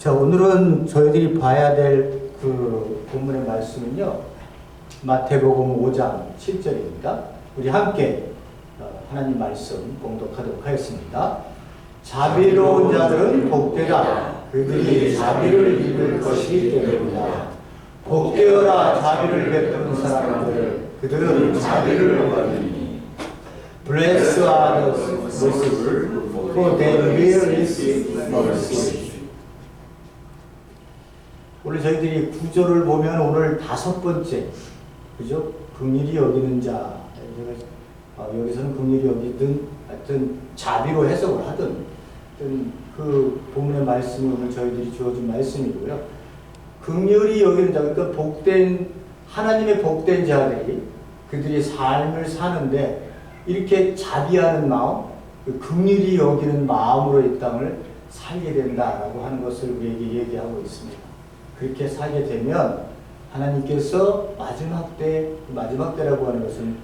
자, 오늘은 저희들이 봐야 될 그 본문의 말씀은요, 마태복음 5장 7절입니다. 우리 함께 하나님 말씀 봉독하도록 하겠습니다. 자비로운 자들은 복되다. 그들이 자비를 입을 것이기 때문이다. 복되어라 자비를 베푸는 사람들, 그들은 자비를 받으니. Blessed are the merciful, for they will receive mercy. 오늘 저희들이 구절을 보면 오늘 5번째, 그죠? 긍휼히 여기는 자, 여기서는 긍휼히 여기든 하여튼 자비로 해석을 하든 그 본문의 말씀이 오늘 저희들이 주어진 말씀이고요. 긍휼히 여기는 자, 그러니까 복된 하나님의 복된 자들이 그들이 삶을 사는데 이렇게 자비하는 마음, 긍휼히 여기는 마음으로 이 땅을 살게 된다라고 하는 것을 우리에게 얘기하고 있습니다. 그렇게 살게 되면 하나님께서 마지막 때라고 하는 것은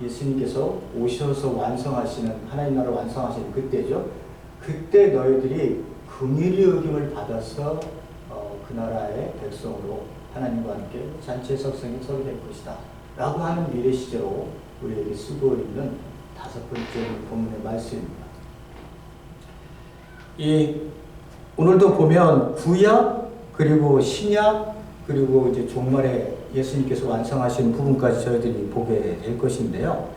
예수님께서 오셔서 완성하시는, 하나님 나라를 완성하시는 그때죠. 그때 너희들이 긍휼히 여김을 받아서 그 나라의 백성으로 하나님과 함께 잔치의 석상에 서게 될 것이다 라고 하는 미래 시제로 우리에게 쓰고 있는 5번째 본문의 말씀입니다. 오늘도 보면 구약 그리고 신약 그리고 이제 종말에 예수님께서 완성하신 부분까지 저희들이 보게 될 것인데요.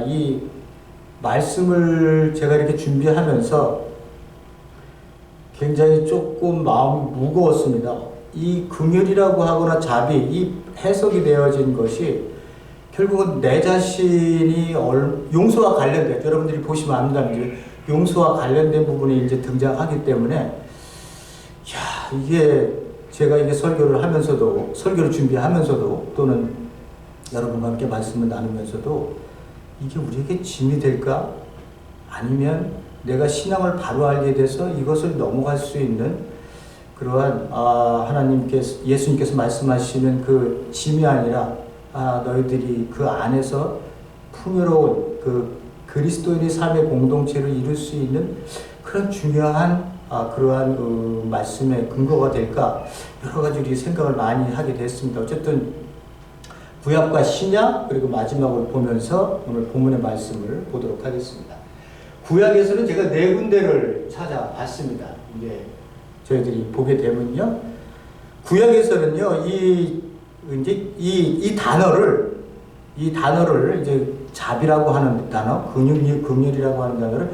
이 말씀을 제가 이렇게 준비하면서 굉장히 조금 마음이 무거웠습니다. 이 긍휼이라고 하거나 자비, 이 해석이 되어진 것이 결국은 내 자신이 용서와 관련된, 여러분들이 보시면 압니다. 용서와 관련된 부분이 이제 등장하기 때문에 이게 제가 이게 설교를 준비하면서도 또는 여러분과 함께 말씀을 나누면서도 이게 우리에게 짐이 될까? 아니면 내가 신앙을 바로 알게 돼서 이것을 넘어갈 수 있는 그러한 예수님께서 말씀하시는 그 짐이 아니라 너희들이 그 안에서 풍요로운 그 그리스도인의 삶의 공동체를 이룰 수 있는 그런 중요한 그러한 말씀의 근거가 될까 여러 가지 우리 생각을 많이 하게 됐습니다. 어쨌든 구약과 신약 그리고 마지막을 보면서 오늘 본문의 말씀을 보도록 하겠습니다. 구약에서는 제가 4군데를 찾아봤습니다. 이제 저희들이 보게 되면요, 구약에서는요 이 단어를 이제 자비라고 하는 단어, 긍휼이라고 하는 단어를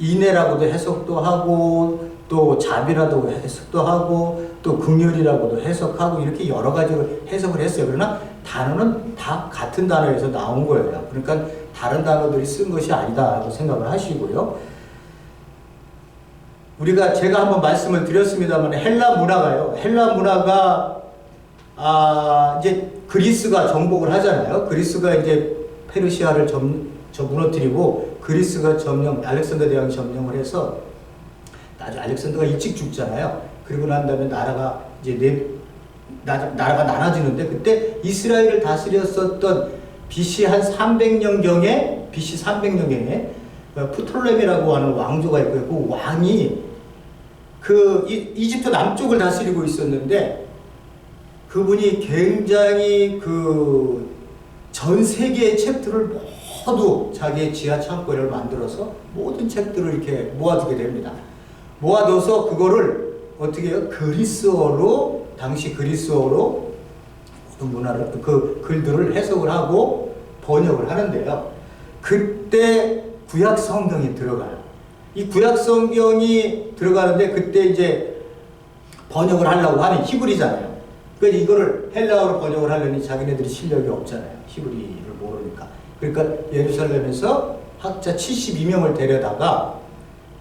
인애라고도 해석도 하고 또 자비라도 해석도 하고 또 긍휼이라고도 해석하고 이렇게 여러 가지로 해석을 했어요. 그러나 단어는 다 같은 단어에서 나온 거예요. 그러니까 다른 단어들이 쓴 것이 아니다라고 생각을 하시고요. 제가 한번 말씀을 드렸습니다만 헬라 문화가 이제 그리스가 정복을 하잖아요. 그리스가 이제 페르시아를 무너뜨리고 그리스가 알렉산더 대왕이 점령을 해서 나중에 알렉산더가 일찍 죽잖아요. 그리고 난 다음에 나라가 나눠지는데 그때 이스라엘을 다스렸었던 BC 한 300년경에 프톨레미라고 하는 왕조가 있고요. 그 왕이 이집트 남쪽을 다스리고 있었는데 그분이 굉장히 전 세계의 책들을 모두 자기의 지하 창고를 만들어서 모든 책들을 이렇게 모아두게 됩니다. 모아둬서 그거를 어떻게 해요? 당시 그리스어로 모든 문화를, 그 글들을 해석을 하고 번역을 하는데요. 그때 구약 성경이 들어가요. 이 구약 성경이 들어가는데 그때 이제 번역을 하려고 하는 히브리잖아요. 그래서 이거를 헬라어로 번역을 하려니 자기네들이 실력이 없잖아요. 히브리를 모르니까. 그러니까 예루살렘에서 학자 72명을 데려다가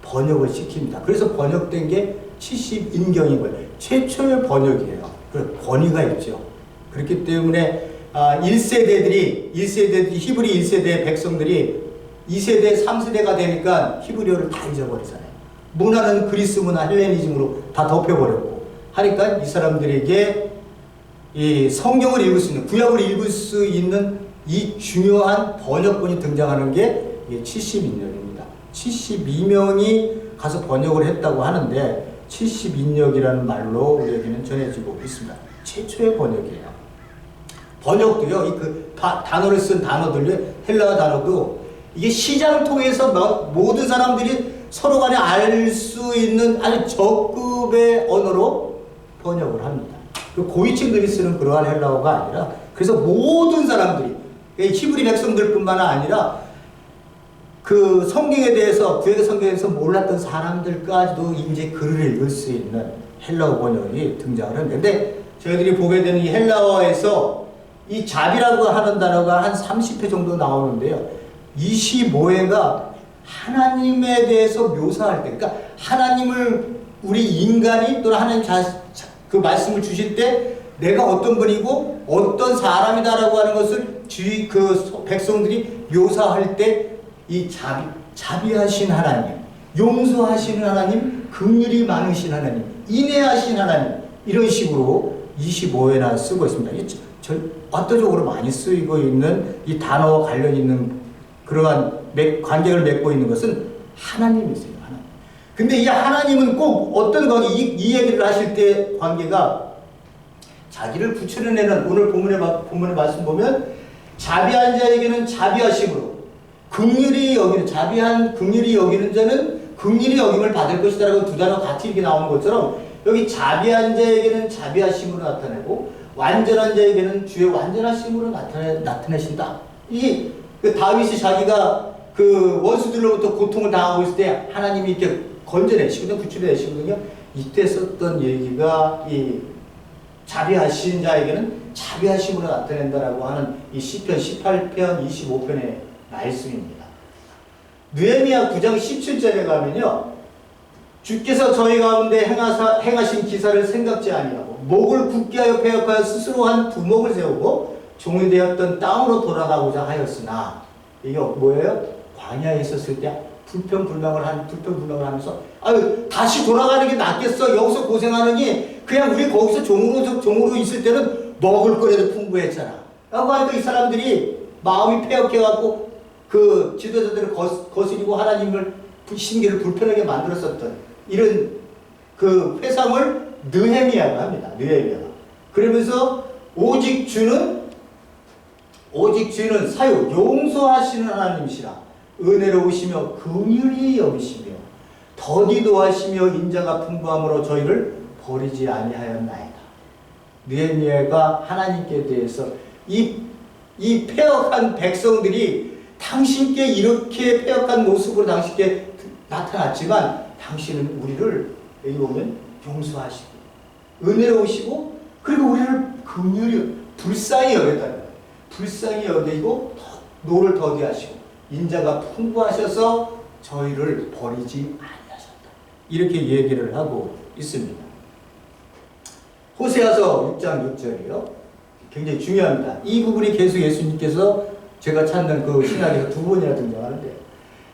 번역을 시킵니다. 그래서 번역된 게 70인경인 거예요. 최초의 번역이에요. 권위가 있죠. 그렇기 때문에 1세대들이 히브리 1세대 백성들이 2세대, 3세대가 되니까 히브리어를 다 잊어버리잖아요. 문화는 그리스 문화, 헬레니즘으로 다 덮여버렸고 하니까 이 사람들에게 이 성경을 읽을 수 있는, 구약을 읽을 수 있는 이 중요한 번역본이 등장하는 게 70인경입니다. 72명이 가서 번역을 했다고 하는데 72역이라는 말로 우리에게는 전해지고 있습니다. 최초의 번역이에요. 번역도요, 단어를 쓴 단어들요, 헬라어 단어도 이게 시장을 통해서 모든 사람들이 서로 간에 알 수 있는 아주 저급의 언어로 번역을 합니다. 그 고위층들이 쓰는 그러한 헬라어가 아니라, 그래서 모든 사람들이, 히브리 백성들뿐만 아니라 그 성경에 대해서, 구약의 성경에 대해서 몰랐던 사람들까지도 이제 글을 읽을 수 있는 헬라어 번역이 등장을 했는데, 근데 저희들이 보게 되는 이 헬라어에서 이 잡이라고 하는 단어가 한 30회 정도 나오는데요. 25회가 하나님에 대해서 묘사할 때, 그러니까 하나님을 우리 인간이 또는 하나님 그 말씀을 주실 때 내가 어떤 분이고 어떤 사람이다라고 하는 것을 그 백성들이 묘사할 때 이 자비하신 하나님, 용서하시는 하나님, 긍휼이 많으신 하나님, 인애하신 하나님, 이런 식으로 25회나 쓰고 있습니다. 압도적으로 많이 쓰이고 있는 이 단어와 관련 있는 그러한 관계를 맺고 있는 것은 하나님이세요. 하나님. 근데 이 하나님은 꼭 어떤 관계, 이 얘기를 하실 때 관계가 자기를 부추려내는, 오늘 본문의 말씀 보면 자비한 자에게는 자비하심으로, 긍휼히 여기는, 자비한 긍휼히 여기는 자는 긍휼히 여김을 받을 것이다 라고 두 단어 같이 이렇게 나오는 것처럼 여기 자비한 자에게는 자비하심으로 나타내고 완전한 자에게는 주의 완전하심으로 나타내신다. 이 다윗이 자기가 그 원수들로부터 고통을 당하고 있을 때 하나님이 이렇게 건져내시거든요. 구출해내시거든요. 이때 썼던 얘기가 이 자비하신 자에게는 자비하심으로 나타낸다라고 하는 이 시편 18편 25편의 말씀입니다. 느헤미야 9장 17절에 가면요, 주께서 저희 가운데 행하신 기사를 생각지 아니하고 목을 굳게 하여 패역하여 스스로 한 두목을 세우고 종이 되었던 땅으로 돌아가고자 하였으나, 이게 뭐예요? 광야에 있었을 때 불평불명을 하면서 다시 돌아가는 게 낫겠어, 여기서 고생하느니 그냥 우리 거기서 종으로 있을 때는 먹을 거라도 풍부했잖아 라고 하니까 이 사람들이 마음이 패역해갖고 그 지도자들을 거스리고 하나님을 신기를 불편하게 만들었었던 이런 그 회상을 느헤미야가 합니다. 느헤미야가. 그러면서 오직 주는 사유 용서하시는 하나님이시라, 은혜로우시며 긍휼히 여기시며 더디도 하시며 인자가 풍부함으로 저희를 버리지 아니하였나이다. 느헤미야가 하나님께 대해서 이 패역한 백성들이 당신께 이렇게 패역한 모습으로 당신께 나타났지만 당신은 우리를 여기 보면 용서하시고 은혜로우시고 그리고 우리를 긍휼히 불쌍히 여겼다는 거예요. 불쌍히 여기고 노를 더디하시고 인자가 풍부하셔서 저희를 버리지 아니하셨다. 이렇게 얘기를 하고 있습니다. 호세아서 6장 6절이요. 굉장히 중요합니다. 이 부분이 계속 예수님께서 제가 찾는 그 신학에서 두 번이나 등장하는데,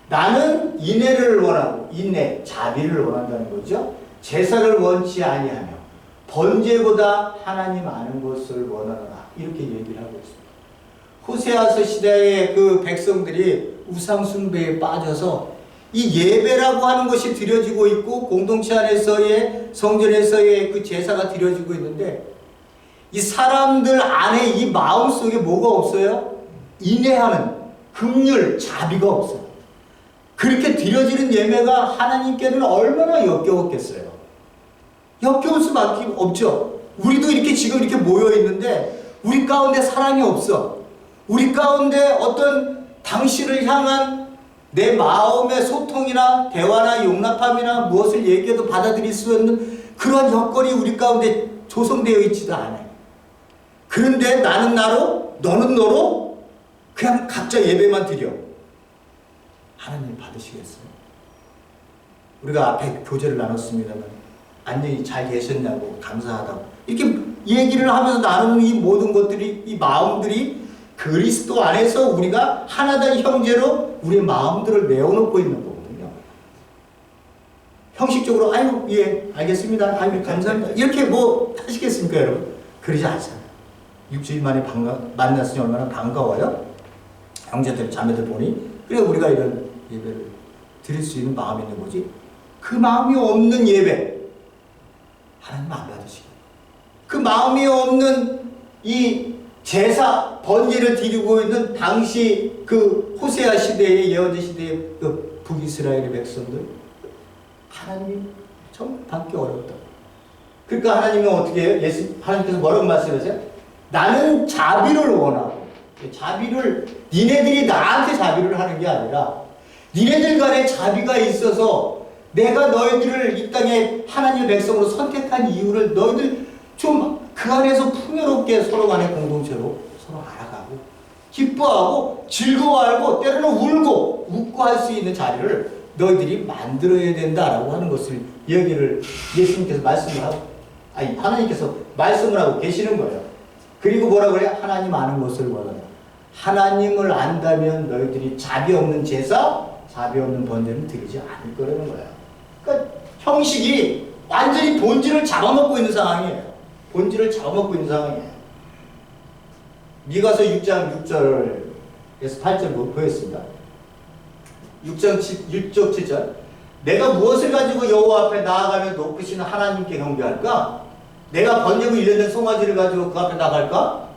나는 인애를 원하고, 인애, 자비를 원한다는 거죠. 제사를 원치 아니하며 번제보다 하나님 아는 것을 원하노라, 이렇게 얘기를 하고 있습니다. 호세아서 시대의 그 백성들이 우상 숭배에 빠져서 이 예배라고 하는 것이 드려지고 있고 공동체 안에서의 성전에서의 그 제사가 드려지고 있는데, 이 사람들 안에 이 마음 속에 뭐가 없어요? 인애하는 긍휼, 자비가 없어요. 그렇게 드려지는 예배가 하나님께는 얼마나 역겨웠겠어요. 역겨울 수밖에 없죠. 우리도 이렇게 지금 이렇게 모여 있는데 우리 가운데 사랑이 없어. 우리 가운데 어떤 당신을 향한 내 마음의 소통이나 대화나 용납함이나 무엇을 얘기해도 받아들일 수 있는 그런 여건이 우리 가운데 조성되어 있지도 않아요. 그런데 나는 나로, 너는 너로 그냥 각자 예배만 드려. 하나님 받으시겠어요? 우리가 앞에 교제를 나눴습니다만 안녕히 잘 계셨냐고, 감사하다고 이렇게 얘기를 하면서 나누는 이 모든 것들이, 이 마음들이 그리스도 안에서 우리가 하나된 형제로 우리의 마음들을 내어놓고 있는 거거든요. 형식적으로 아유 예 알겠습니다, 아유 감사합니다 이렇게 뭐 하시겠습니까 여러분? 그러지 않잖아요. 일주일 만에 만났으니 얼마나 반가워요? 형제들 자매들 보니. 그래 우리가 이런 예배를 드릴 수 있는 마음이 있는 거지. 그 마음이 없는 예배 하나님 안 받으시고, 그 마음이 없는 이 제사 번제를 드리고 있는 당시 그 호세아 시대의 예언자 시대의 그 북이스라엘의 백성들, 하나님이 좀 받기 어렵다. 그러니까 하나님은 어떻게 해요? 하나님께서 뭐라고 말씀하세요? 나는 자비를 원하고, 자비를 니네들이 나한테 자비를 하는 게 아니라 니네들 간에 자비가 있어서 내가 너희들을 이 땅에 하나님의 백성으로 선택한 이유를 너희들 좀 그 안에서 풍요롭게 서로 간의 공동체로 서로 알아가고 기뻐하고 즐거워하고 때로는 울고 웃고 할 수 있는 자리를 너희들이 만들어야 된다라고 하는 것을 얘기를 예수님께서 말씀을 하고, 아니 하나님께서 말씀을 하고 계시는 거예요. 그리고 뭐라 그래요? 하나님 아는 것을 원한다. 하나님을 안다면 너희들이 자비 없는 제사, 자비 없는 번제는 드리지 않을 거라는 거예요. 그러니까 형식이 완전히 본질을 잡아먹고 있는 상황이에요. 본질을 잡아먹고 있는 상황이에요. 미가서 6장 6절에서 8절 보였습니다. 6장 7절 내가 무엇을 가지고 여호와 앞에 나아가며 높으신 하나님께 경배할까? 내가 번제고 일련된 송아지를 가지고 그 앞에 나갈까?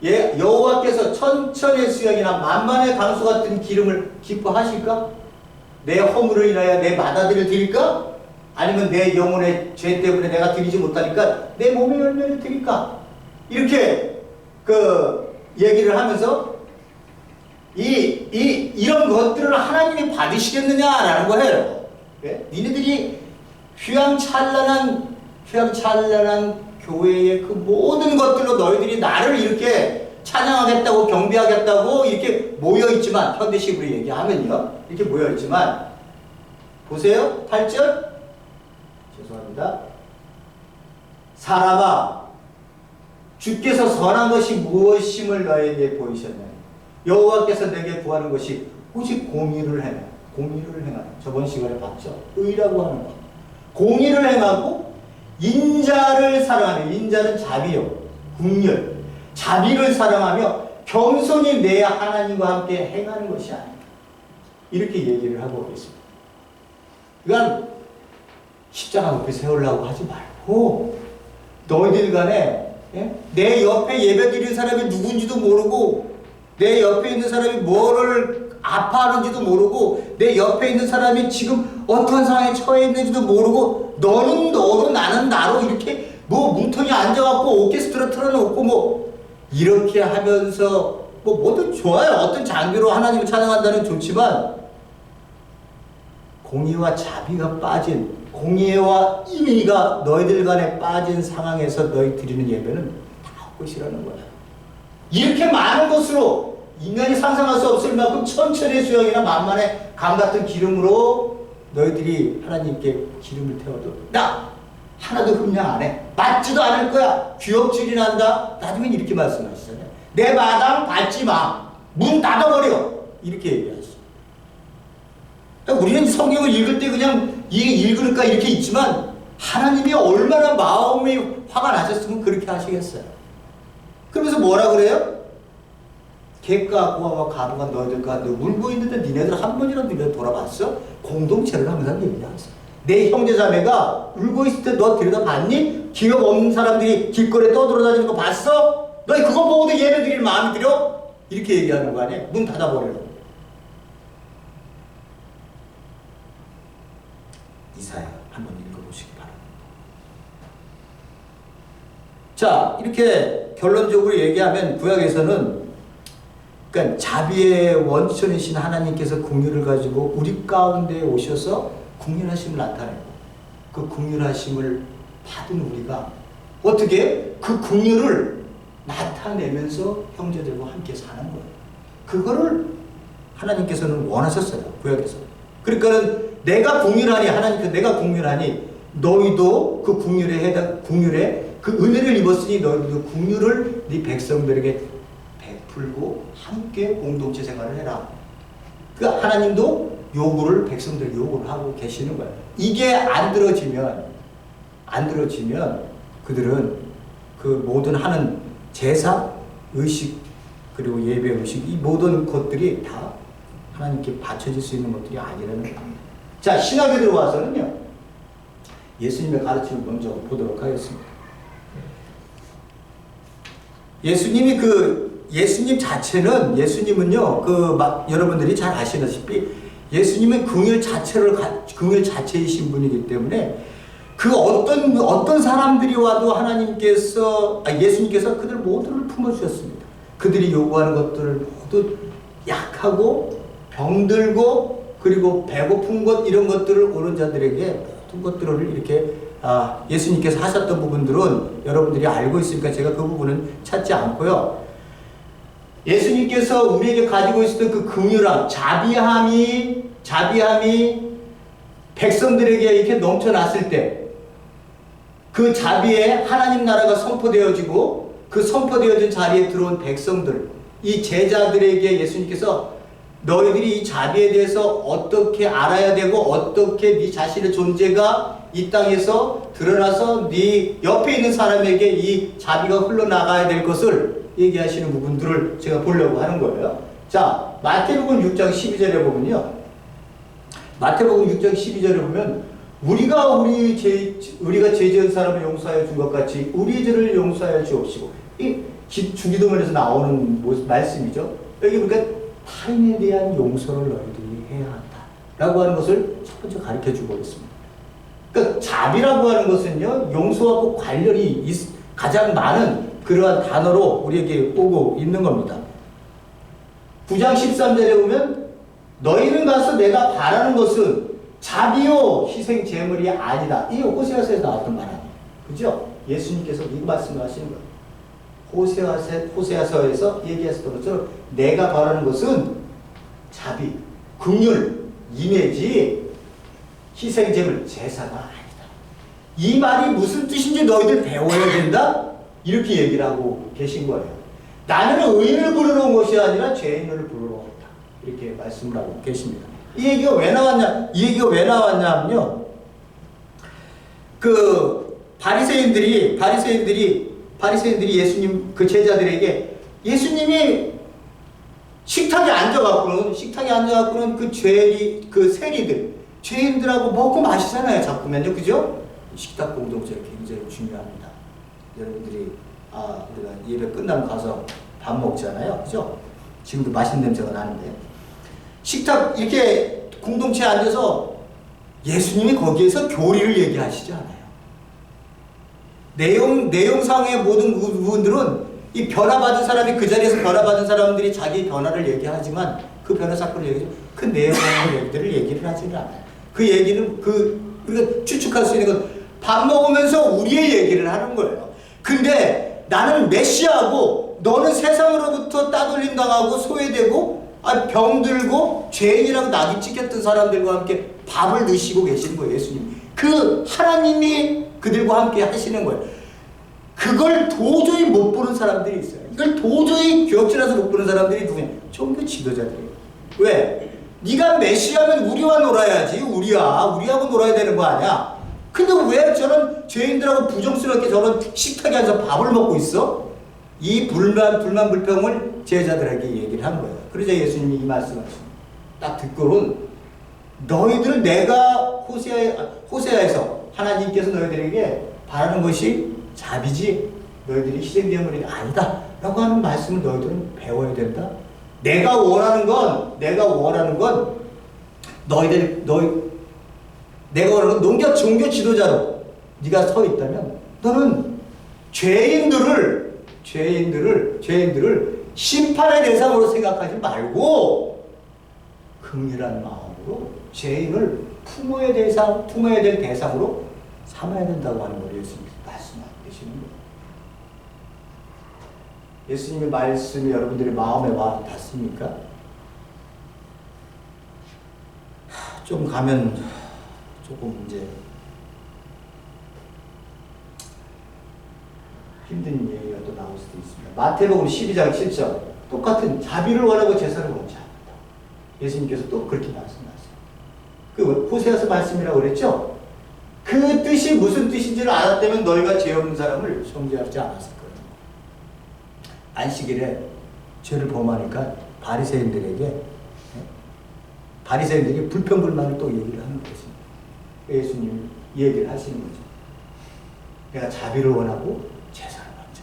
예, 여호와께서 천천의 수양이나 만만의 강수 같은 기름을 기뻐하실까? 내 허물을 인하여 내 맏아들을 드릴까? 아니면 내 영혼의 죄 때문에 내가 드리지 못하니까 내 몸의 열매를 드릴까? 이렇게 그 얘기를 하면서 이런 것들을 하나님이 받으시겠느냐라는 거예요. 네? 니네들이 휘황찬란한 교회의 그 모든 것들로 너희들이 나를 이렇게 찬양하겠다고 경배하겠다고 이렇게 모여있지만, 현대식으로 얘기하면요, 이렇게 모여있지만 보세요. 8절 죄송합니다. 사람아, 주께서 선한 것이 무엇임을 너에게 보이셨나니 여호와께서 내게 구하는 것이 오직 공의를 행하는, 저번 시간에 봤죠. 의라고 하는 것, 공의를 행하고 인자를 사랑하며, 인자는 자비요, 긍휼, 자비를 사랑하며 겸손히 내 하나님과 함께 행하는 것이 아니다. 이렇게 얘기를 하고 있습니다. 그러니까 십자가 높이 세우려고 하지 말고 너희들 간에, 내 옆에 예배 드리는 사람이 누군지도 모르고, 내 옆에 있는 사람이 뭐를 아파하는지도 모르고, 내 옆에 있는 사람이 지금 어떤 상황에 처해 있는지도 모르고, 너는 너로 나는 나로 이렇게 뭐 뭉텅이 앉아갖고 오케스트라 틀어놓고 뭐 이렇게 하면서 뭐 뭐든 좋아요. 어떤 장비로 하나님을 찬양한다는 좋지만, 공의와 자비가 빠진, 공의와 인의가 너희들 간에 빠진 상황에서 너희 드리는 예배는 다 헛것이라는 거야. 이렇게 많은 것으로 인간이 상상할 수 없을 만큼 천천의 수양이나 만만의 강 같은 기름으로 너희들이 하나님께 기름을 태워도 나 하나도 흠량 안 해. 맞지도 않을 거야. 귀엽줄이 난다. 나중에 이렇게 말씀하시잖아요. 내 마당 밟지 마. 문 닫아버려. 이렇게 얘기하시죠. 우리는 성경을 읽을 때 그냥 읽으니까 이렇게 있지만, 하나님이 얼마나 마음이 화가 나셨으면 그렇게 하시겠어요. 그러면서 뭐라 그래요? 객과 고아와 가부가 너희들 가운데 울고 있는데 니네들 한 번이라도 니네 돌아봤어? 공동체를 항상 얘기하세요. 내 형제자매가 울고 있을 때 너 들여다봤니? 기억 없는 사람들이 길거리에 떠돌아다니는 거 봤어? 너희 그거 보고도 예배 드릴 마음이 들어? 이렇게 얘기하는 거 아니에요? 문 닫아버리라고. 이사야 한번 읽어보시기 바랍니다. 자, 이렇게 결론적으로 얘기하면 구약에서는, 그러니까 자비의 원천이신 하나님께서 긍휼을 가지고 우리 가운데 오셔서 긍휼하심을 나타내고, 그 긍휼하심을 받은 우리가 어떻게 그 긍휼을 나타내면서 형제들과 함께 사는 거예요. 그거를 하나님께서는 원하셨어요, 구약에서. 그러니까는 내가 긍휼하니, 하나님께서 내가 긍휼하니 너희도 그 긍휼에 그 은혜를 입었으니 너희도 긍휼을 네 백성들에게 베풀고 함께 공동체 생활을 해라. 그 하나님도 요구를, 백성들 요구를 하고 계시는 거예요. 이게 안 들어지면 그들은 그 모든 하는 제사, 의식, 그리고 예배 의식, 이 모든 것들이 다 하나님께 바쳐질 수 있는 것들이 아니라는 겁니다. 자, 신학에 들어와서는요, 예수님의 가르침을 먼저 보도록 하겠습니다. 예수님 자체는, 예수님은요, 여러분들이 잘 아시다시피, 예수님은 긍휼 자체이신 분이기 때문에, 어떤 사람들이 와도 예수님께서 그들 모두를 품어주셨습니다. 그들이 요구하는 것들을 모두 약하고, 병들고, 그리고 배고픈 것, 이런 것들을 오는 자들에게 모든 것들을 이렇게, 예수님께서 하셨던 부분들은 여러분들이 알고 있으니까 제가 그 부분은 찾지 않고요. 예수님께서 우리에게 가지고 있었던 그 긍휼함, 자비함이 백성들에게 이렇게 넘쳐났을 때, 그 자비에 하나님 나라가 선포되어지고, 그 선포되어진 자리에 들어온 백성들, 이 제자들에게 예수님께서 너희들이 이 자비에 대해서 어떻게 알아야 되고, 어떻게 네 자신의 존재가 이 땅에서 드러나서 네 옆에 있는 사람에게 이 자비가 흘러나가야 될 것을 얘기하시는 부분들을 제가 보려고 하는 거예요. 자, 마태복음 6장 12절에 보면요. 마태복음 6장 12절에 보면 우리가 죄 지은 사람을 용서하여 준 것 같이 우리 죄를 용서하여 주옵시고, 이 주기도문에서 나오는 말씀이죠. 여기 보니까 타인에 대한 용서를 너희들이 해야 한다 라고 하는 것을 첫 번째 가르쳐 주고 있습니다. 그러니까 자비라고 하는 것은요, 용서하고 관련이 가장 많은 그러한 단어로 우리에게 오고 있는 겁니다. 9장 13절에 보면 너희는 가서 내가 바라는 것은 자비요 희생 제물이 아니다. 이게 호세아서에서 나왔던 말 아니에요. 그죠? 예수님께서 이 말씀을 하시는 거예요. 호세아서에서 얘기했었던 것처럼 내가 바라는 것은 자비, 긍휼, 인애지 희생 제물, 제사가 아니다. 이 말이 무슨 뜻인지 너희들 배워야 된다? 이렇게 얘기를 하고 계신 거예요. 나는 의인을 부르러 온 것이 아니라 죄인을 부르러 왔다. 이렇게 말씀을 하고 계십니다. 이 얘기가 왜 나왔냐면요. 바리새인들이 예수님 그 제자들에게 예수님이 식탁에 앉아갖고는 그 죄인들하고 먹고 마시잖아요. 자꾸면요. 그죠? 식탁 공동체가 굉장히 중요합니다. 여러분들이 우리가 예배 끝나면 가서 밥 먹잖아요. 그죠? 지금도 맛있는 냄새가 나는데 식탁 이렇게 공동체에 앉아서 예수님이 거기에서 교리를 얘기하시지 않아요. 내용상의 모든 부분들은 이 변화받은 사람이 그 자리에서 변화받은 사람들이 자기 변화를 얘기하지만 그 변화 사건을 얘기하죠. 그 내용의 얘기들을 얘기를 하지는 않아요. 그 얘기는 우리가 추측할 수 있는 건 밥 먹으면서 우리의 얘기를 하는 거예요. 근데 나는 메시아고 너는 세상으로부터 따돌림 당하고 소외되고 병들고 죄인이라고 낙이 찍혔던 사람들과 함께 밥을 드시고 계시는 거예요. 예수님. 그 하나님이 그들과 함께 하시는 거예요. 그걸 도저히 못 보는 사람들이 있어요. 이걸 도저히 기억질러서 못 보는 사람들이 누구냐? 종교 지도자들이에요. 왜? 네가 메시아면 우리와 놀아야지. 우리하고 놀아야 되는 거 아니야? 근데 왜 저런 죄인들하고 부정스럽게 저런 식탁에 앉아서 밥을 먹고 있어? 이 불평을 제자들에게 얘기를 한 거예요. 그러자 예수님이 이 말씀을 하십니다. 딱 듣고는 너희들 내가 호세아에서 하나님께서 너희들에게 바라는 것이 자비지 너희들이 희생제물이 아니다 라고 하는 말씀을 너희들은 배워야 된다. 내가 원하는 건 내가 원하는 건 종교 지도자로 네가 서 있다면 너는 죄인들을 심판의 대상으로 생각하지 말고 긍휼한 마음으로 죄인을 품어야 될 대상으로 삼아야 된다고 하는 걸 예수님께서 말씀하고 계시는 거예요. 예수님의 말씀이 여러분들의 마음에 와 닿습니까? 좀 가면 조금 이제 힘든 얘기가 또 나올 수도 있습니다. 마태복음 12장 7절 똑같은 자비를 원하고 제사를 원치 않는다. 예수님께서 또 그렇게 말씀하세요. 그 호세아서 말씀이라고 그랬죠? 그 뜻이 무슨 뜻인지를 알았다면 너희가 죄 없는 사람을 정죄하지 않았을 거예요. 안식일에 죄를 범하니까 바리새인들에게 바리새인들이 불평불만을 또 얘기를 하는 것입니다. 예수님 얘기를 하시는 거죠. 내가 자비를 원하고 제사를 원하지.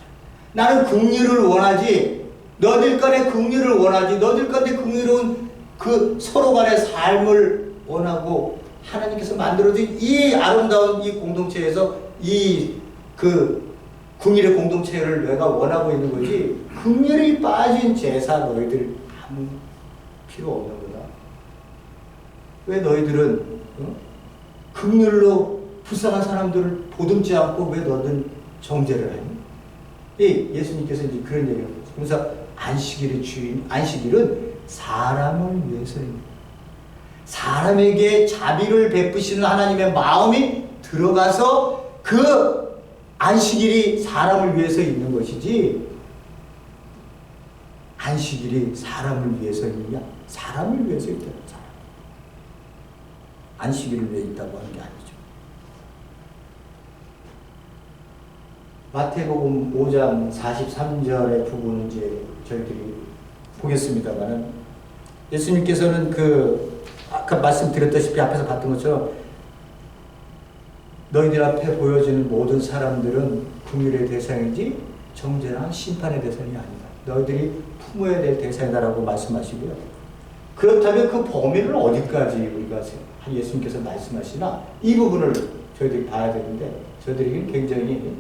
나는 긍휼을 원하지. 너들 간의 긍휼을 원하지. 너들 간의 긍휼은 그 서로 간의 삶을 원하고 하나님께서 만들어진 이 아름다운 이 공동체에서 이 그 긍휼의 공동체를 내가 원하고 있는 거지. 긍휼이 빠진 제사 너희들 아무 필요 없는 거다. 왜 너희들은 긍휼로 불쌍한 사람들을 보듬지 않고 왜 너는 정죄를 하니? 예수님께서 이제 그런 얘기를 하죠. 그래서 안식일의 주인, 안식일은 사람을 위해서입니다. 사람에게 자비를 베푸시는 하나님의 마음이 들어가서 그 안식일이 사람을 위해서 있는 것이지, 안식일이 사람을 위해서 있느냐? 사람을 위해서 있다. 사람. 안식일을 위해 있다고 하는 게 아니죠. 마태복음 5장 43절의 부분은 이제 저희들이 보겠습니다만은, 예수님께서는 아까 말씀드렸다시피 앞에서 봤던 것처럼 너희들 앞에 보여지는 모든 사람들은 긍휼의 대상이지 정죄나 심판의 대상이 아니다. 너희들이 품어야 될 대상이다라고 말씀하시고요. 그렇다면 그 범위를 어디까지 우리가 예수님께서 말씀하시나, 이 부분을 저희들이 봐야 되는데, 저희들이 굉장히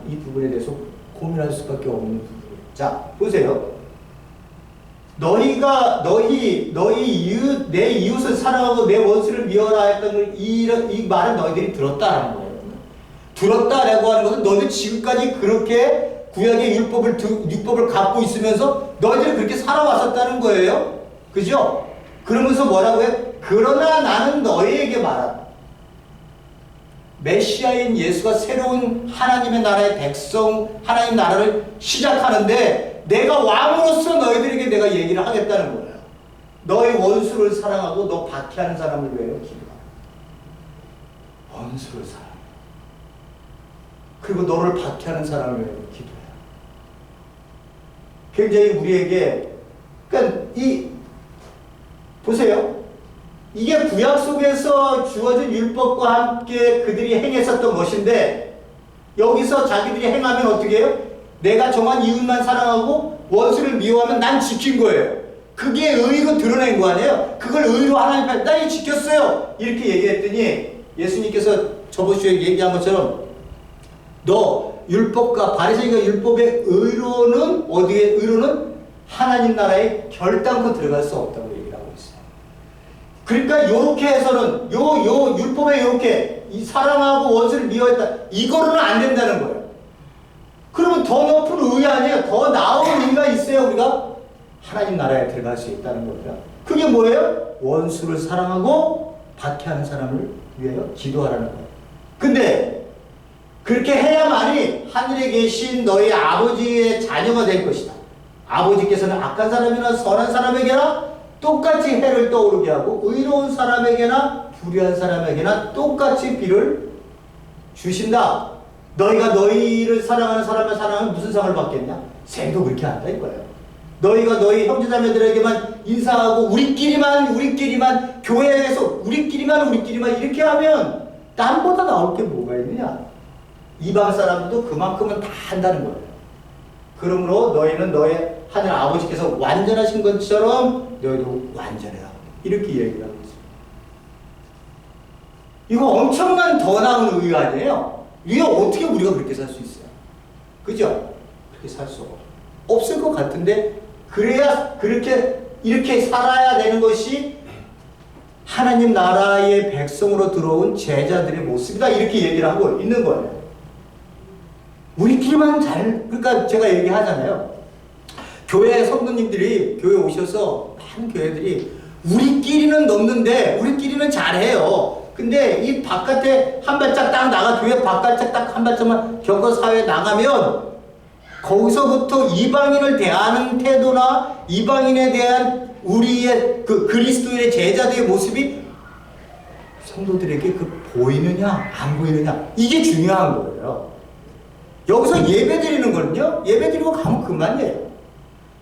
이 부분에 대해서 고민할 수밖에 없는 부분이에요. 자, 보세요. 너희 이웃, 내 이웃을 사랑하고 내 원수를 미워라 했던 이 말은 너희들이 들었다라는 거예요. 들었다라고 하는 것은 너희들 지금까지 그렇게 구약의 율법을 갖고 있으면서 너희들이 그렇게 살아왔었다는 거예요. 그죠? 그러면서 뭐라고 해? 그러나 나는 너희에게 말한다. 메시아인 예수가 새로운 하나님의 나라의 백성, 하나님 나라를 시작하는데, 내가 왕으로서 너희들에게 내가 얘기를 하겠다는 거예요. 너의 원수를 사랑하고 너 박해하는 사람을 위하여 기도하라. 원수를 사랑해. 그리고 너를 박해하는 사람을 위하여 기도해라. 굉장히 우리에게, 그러니까 보세요. 이게 구약 속에서 주어진 율법과 함께 그들이 행했었던 것인데, 여기서 자기들이 행하면 어떻게 해요? 내가 정한 이웃만 사랑하고 원수를 미워하면 난 지킨 거예요. 그게 의로 드러낸 거 아니에요? 그걸 의로 하나님 앞에 나 지켰어요. 이렇게 얘기했더니 예수님께서 저번 주에 얘기한 것처럼, 너 율법과 바리새인과 율법의 의로는 어디에? 의로는 하나님 나라에 결단코 들어갈 수 없다고 얘기를 하고 있어요. 그러니까 요렇게 해서는 요 율법에 요렇게 이 사랑하고 원수를 미워했다, 이거로는 안 된다는 거예요. 그러면 더 높은 의 아니에요? 더 나은 의가 있어야 우리가 하나님 나라에 들어갈 수 있다는 겁니다. 그게 뭐예요? 원수를 사랑하고 박해하는 사람을 위하여 기도하라는 거예요. 근데 그렇게 해야만이 하늘에 계신 너희 아버지의 자녀가 될 것이다. 아버지께서는 악한 사람이나 선한 사람에게나 똑같이 해를 떠오르게 하고 의로운 사람에게나 불의한 사람에게나 똑같이 비를 주신다. 너희가 너희를 사랑하는 사람의 사랑은 무슨 상을 받겠냐? 셈도 그렇게 한다 이거예요. 너희가 너희 형제자매들에게만 인사하고 우리끼리만 교회에서 우리끼리만 이렇게 하면 남보다 나올 게 뭐가 있느냐? 이방 사람도 그만큼은 다 한다는 거예요. 그러므로 너희는 너의 하늘 아버지께서 완전하신 것처럼 너희도 완전해라. 이렇게 얘기를 하고 있습니다. 이거 엄청난 더 나은 의 아니에요? 이게 어떻게 우리가 그렇게 살 수 있어요? 그죠? 그렇게 살 수 없을 것 같은데, 그래야 이렇게 살아야 되는 것이 하나님 나라의 백성으로 들어온 제자들의 모습이다. 이렇게 얘기를 하고 있는 거예요. 우리끼리만 그러니까 제가 얘기하잖아요. 교회 성도님들이 교회 오셔서 많은 교회들이 우리끼리는 넘는데 우리끼리는 잘해요. 근데 이 바깥에 한 발짝 딱 나가, 교회 바깥에 딱 한 발짝만 겪어 사회에 나가면 거기서부터 이방인을 대하는 태도나 이방인에 대한 우리의 그 그리스도의 제자들의 모습이 성도들에게 보이느냐 안 보이느냐, 이게 중요한 거예요. 여기서 예배 드리는 거는요, 예배 드리고 가면 그만이에요.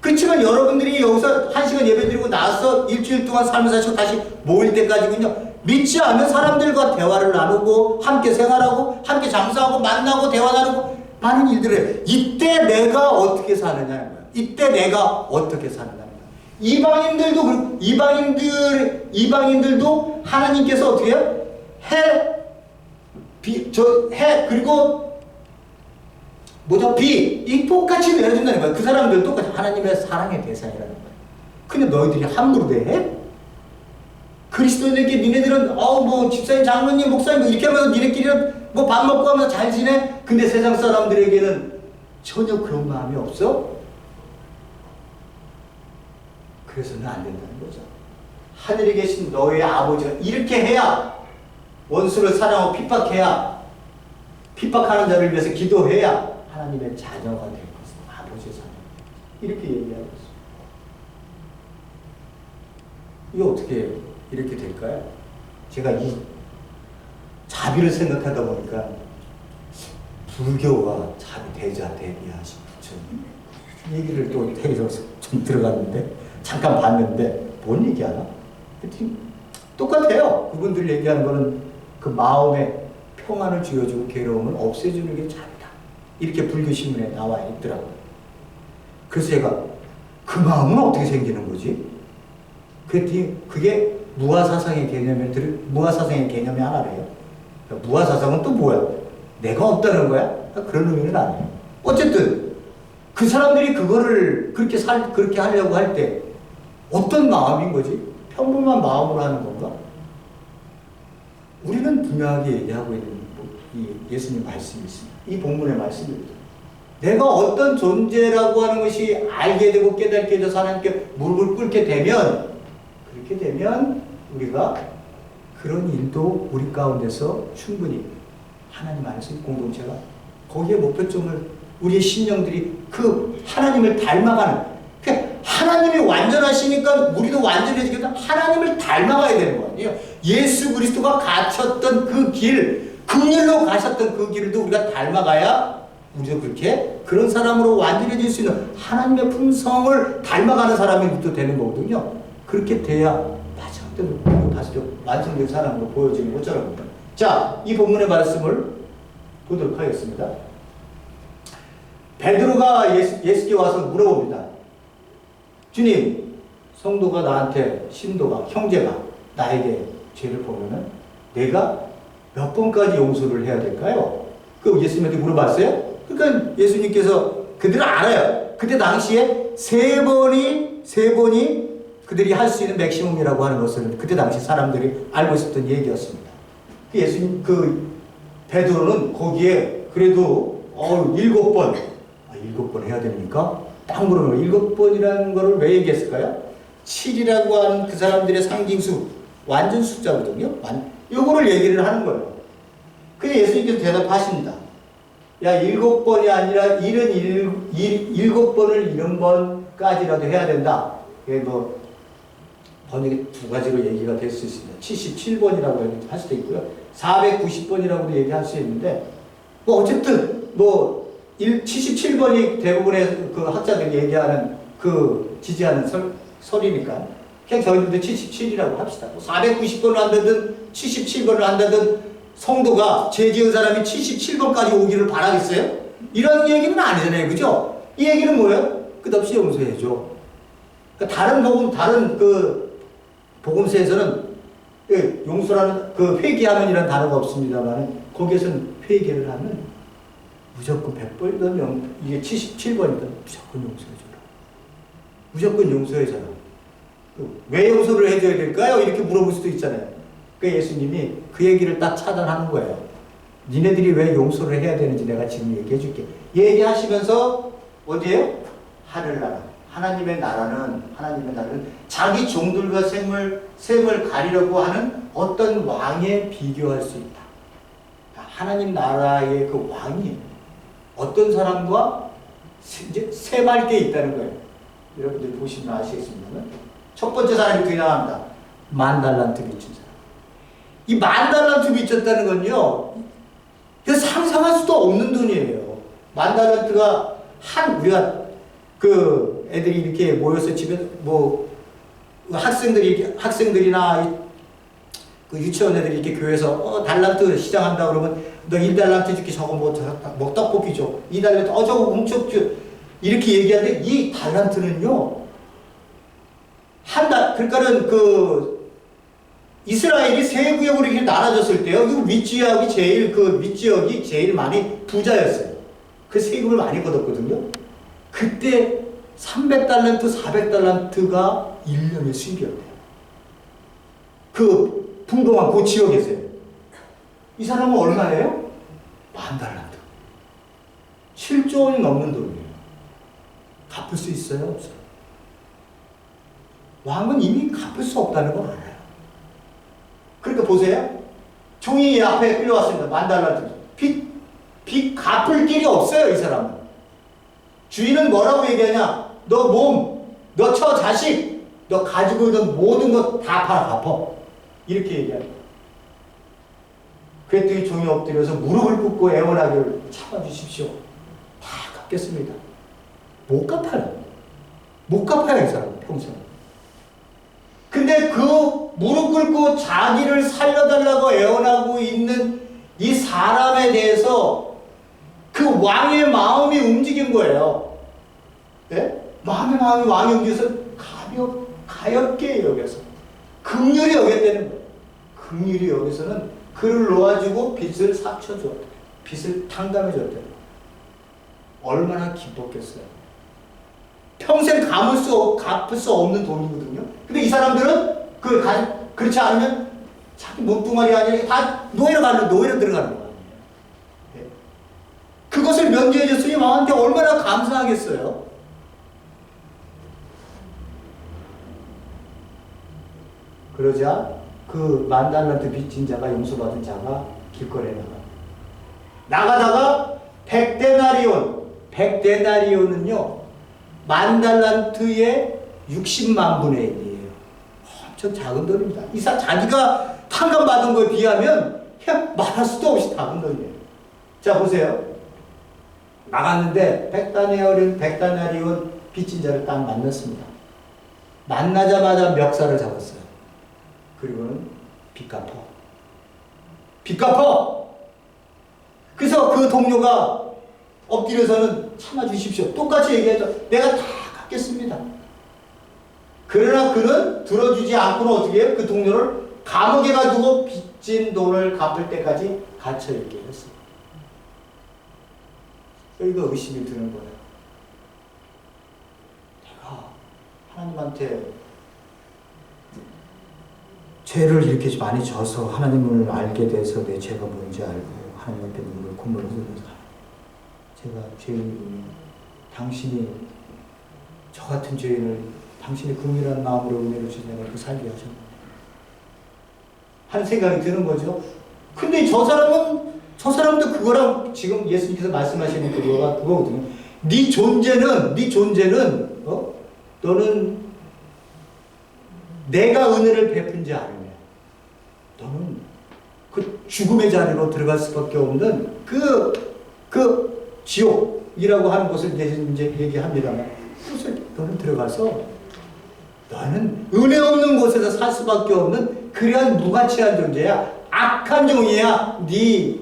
그렇지만 여러분들이 여기서 1시간 예배 드리고 나서 일주일 동안 삶을 사시고 다시 모일 때까지는요, 믿지 않는 사람들과 대화를 나누고 함께 생활하고 함께 장사하고 만나고 대화 나누고 많은 일들을 해요. 이때 내가 어떻게 사느냐는 거예요. 이때 내가 어떻게 사느냐는 거예요. 이방인들도 하나님께서 어떻게 해요? 그리고 이 똑같이 내려준다는 거예요. 그 사람들 똑같이 하나님의 사랑의 대상이라는 거예요. 근데 너희들이 함부로 대해? 그리스도인에게 니네들은 집사님, 장로님, 목사님 이렇게 하면서 니네끼리는 밥 먹고 하면서 잘 지내? 근데 세상 사람들에게는 전혀 그런 마음이 없어? 그래서는 안 된다는 거죠. 하늘에 계신 너의 아버지가 이렇게 해야, 원수를 사랑하고 핍박해야, 핍박하는 자를 위해서 기도해야 하나님의 자녀가 될 것은 아버지의 자녀. 이렇게 얘기하고 있습니다. 이게 어떻게 이렇게 될까요? 제가 이 자비를 생각하다 보니까 불교가 자비, 대자, 대비하신 부처님 얘기를 또 대해서 좀 들어갔는데 잠깐 봤는데 뭔 얘기하나? 똑같아요. 그분들 얘기하는 거는 그 마음에 평안을 쥐어주고 괴로움을 없애주는 게 자비다. 이렇게 불교신문에 나와 있더라고요. 그래서 제가 그 마음은 어떻게 생기는 거지? 그게 무아사상의 개념의 하나래요. 무아사상은 또 뭐야? 내가 없다는 거야? 그런 의미는 아니에요. 어쨌든 그 사람들이 그거를 그렇게 하려고 할 때 어떤 마음인 거지? 평범한 마음으로 하는 건가? 우리는 분명하게 얘기하고 있는 이 예수님 말씀이 있습니다. 이 본문의 말씀입니다. 내가 어떤 존재라고 하는 것이 알게 되고 깨닫게 돼서 하나님께 무릎을 꿇게 되면, 그렇게 되면 우리가 그런 일도 우리 가운데서 충분히 하나님 안에서 공동체가 거기에 목표점을 우리의 심령들이 그 하나님을 닮아가는, 하나님이 완전하시니까 우리도 완전해지겠다. 하나님을 닮아가야 되는 거 아니에요. 예수 그리스도가 가셨던 그 길, 그 길로 가셨던 그 길도 우리가 닮아가야 우리도 그런 사람으로 완전해질 수 있는 하나님의 품성을 닮아가는 사람이 또 되는 거거든요. 그렇게 돼야 마지막으로 봤을 때 완성된 사람으로 보여지는 것처럼. 자, 이 본문의 말씀을 보도록 하겠습니다. 베드로가 예수께 와서 물어봅니다. 주님, 성도가 나한테, 신도가, 형제가 나에게 죄를 보면은 내가 몇 번까지 용서를 해야 될까요? 그 예수님한테 물어봤어요? 그러니까 예수님께서 그들은 알아요. 그때 당시에 세 번이 그들이 할 수 있는 맥시멈이라고 하는 것을 그때 당시 사람들이 알고 있었던 얘기였습니다. 베드로는 거기에 그래도 7번, 7번 해야 됩니까? 딱 물으면 7번이라는 거를 왜 얘기했을까요? 7이라고 하는 그 사람들의 상징수, 완전 숫자거든요. 요거를 얘기를 하는 거예요. 근데 예수님께서 대답하십니다. 야, 7번이 아니라 7번을 70번까지라도 해야 된다. 이게 번역이 두 가지로 얘기가 될 수 있습니다. 77번이라고 할 수도 있고요. 490번이라고도 얘기할 수 있는데, 어쨌든 77번이 대부분의 그 학자들이 얘기하는 지지하는 설이니까 그냥 저희들도 77이라고 합시다. 490번을 한다든 77번을 한다든 성도가 죄 지은 사람이 77번까지 오기를 바라겠어요? 이런 얘기는 아니잖아요. 그죠? 이 얘기는 뭐예요? 끝없이 용서해줘. 그러니까 다른 복음서에서는 용서라는 회개하면이라는 단어가 없습니다만 거기에서는 회개를 하면 무조건 100번이든 이게 77번이든 무조건 용서해줘라. 무조건 용서해줘라. 왜 용서를 해줘야 될까요? 이렇게 물어볼 수도 있잖아요. 그러니까 예수님이 그 얘기를 딱 차단하는 거예요. 니네들이 왜 용서를 해야 되는지 내가 지금 얘기해 줄게. 얘기하시면서 어디에요? 하늘나라. 하나님의 나라는 자기 종들과 셈을 가리려고 하는 어떤 왕에 비교할 수 있다. 하나님 나라의 그 왕이 어떤 사람과 세말게 있다는 거예요. 여러분들이 보시면 아시겠습니다만 첫 번째 사람이 등장합니다. 10,000달란트 빚진 사람. 이 10,000달란트 빚졌다는 건요, 상상할 수도 없는 돈이에요. 10,000달란트가 우리가 애들이 이렇게 모여서 집에 뭐 학생들이나 그 유치원 애들이 이렇게 교회에서 달란트 시장한다 그러면 너 1달란트 줄게 저거 뭐 떡볶이 줘. 2달란트 저거 훔쳐 줘. 이렇게 얘기하는데 이 달란트는요. 그러니까는 그 이스라엘이 세 구역으로 이렇게 나눠졌을 때요. 이 윗지역이 제일 많이 부자였어요. 그 세금을 많이 걷었거든요. 그때 300달란트, 400달란트가 1년의 수입이었대요. 그 풍부한 그 지역에서요. 이 사람은 얼마예요? 10,000달란트. 7조 원이 넘는 돈이에요. 갚을 수 있어요? 없어요? 왕은 이미 갚을 수 없다는 걸 알아요. 그러니까 보세요. 종이 앞에 끌려왔습니다. 10,000달란트. 빚 갚을 길이 없어요, 이 사람은. 주인은 뭐라고 얘기하냐? 너 몸, 너 처 자식, 너 가지고 있는 모든 것 다 팔아 갚어. 이렇게 얘기합니다. 그랬더니 종이 엎드려서 무릎을 꿇고 애원하기를 참아주십시오. 다 갚겠습니다. 못 갚아요. 못 갚아요, 이 사람은 평생. 근데 그 무릎 꿇고 자기를 살려달라고 애원하고 있는 이 사람에 대해서 그 왕의 마음이 움직인 거예요. 네? 마음이 왕이 움직여서 가볍게 여겨서 긍휼히 여겼다는 거예요. 긍휼히 여기서는 그를 놓아주고 빚을 삭혀줬다. 빚을 탕감해줬다. 얼마나 기뻤겠어요. 평생 갚을 수 없는 돈이거든요. 근데 이 사람들은 그렇지 않으면 자기 몸뚱아리 아니라 다 노예로 들어가는 거예요. 네. 그것을 면제해줬으니 왕한테 얼마나 감사하겠어요. 그러자 그 10,000달란트 빚진 자가 용서받은 자가 길거리에 나가다가 100데나리온은요 10,000달란트의 60만 분의 1이에요. 엄청 작은 돈입니다. 자기가 탕감받은 거에 비하면 말할 수도 없이 작은 돈이에요. 자 보세요. 나갔는데 100데나리온 빚진 자를 딱 만났습니다. 만나자마자 멱살을 잡았어요. 그리고는 빚 갚어. 그래서 그 동료가 엎드려서는 참아주십시오. 똑같이 얘기하죠. 내가 다 갚겠습니다. 그러나 그는 들어주지 않고는 어떻게 해요? 그 동료를 감옥에 가두고 빚진 돈을 갚을 때까지 갇혀있게 했어요. 여기가 의심이 드는 거예요. 내가 하나님한테 죄를 이렇게 많이 져서 하나님을 알게 돼서 내 죄가 뭔지 알고 하나님 앞에 콧물을 흘려서 제가 죄인이군요. 당신이 저 같은 죄인을 당신이 긍휼한 마음으로 은혜를 주셔서 살게 하셨는데 하는 생각이 드는 거죠. 근데 저 사람도 그거랑 지금 예수님께서 말씀하시는 그거거든요. 네 존재는 너는 내가 은혜를 베푼지 않으면 너는 그 죽음의 자리로 들어갈 수밖에 없는 그 지옥이라고 하는 것을 이제 얘기합니다만 그것을 너는 들어가서 너는 은혜 없는 곳에서 살 수밖에 없는 그러한 무가치한 존재야. 악한 종이야. 네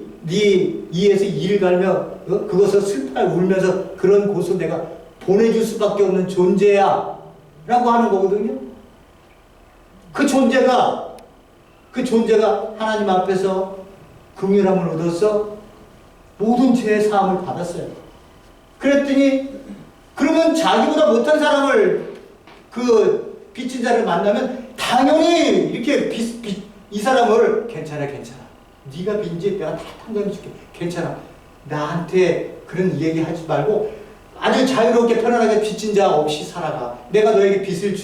이에서 이를 갈며 그것을 슬퍼 울면서 그런 곳으로 내가 보내줄 수밖에 없는 존재야 라고 하는 거거든요. 그 존재가 하나님 앞에서 긍휼함을 얻어서 모든 죄의 사함을 받았어요. 그랬더니 그러면 자기보다 못한 사람을 그 빚진 자를 만나면 당연히 이렇게 이 사람을 괜찮아 네가 빚지 내가 다 탕감해줄게 괜찮아 나한테 그런 얘기하지 말고 아주 자유롭게 편안하게 빚진 자 없이 살아가. 내가 너에게 빚을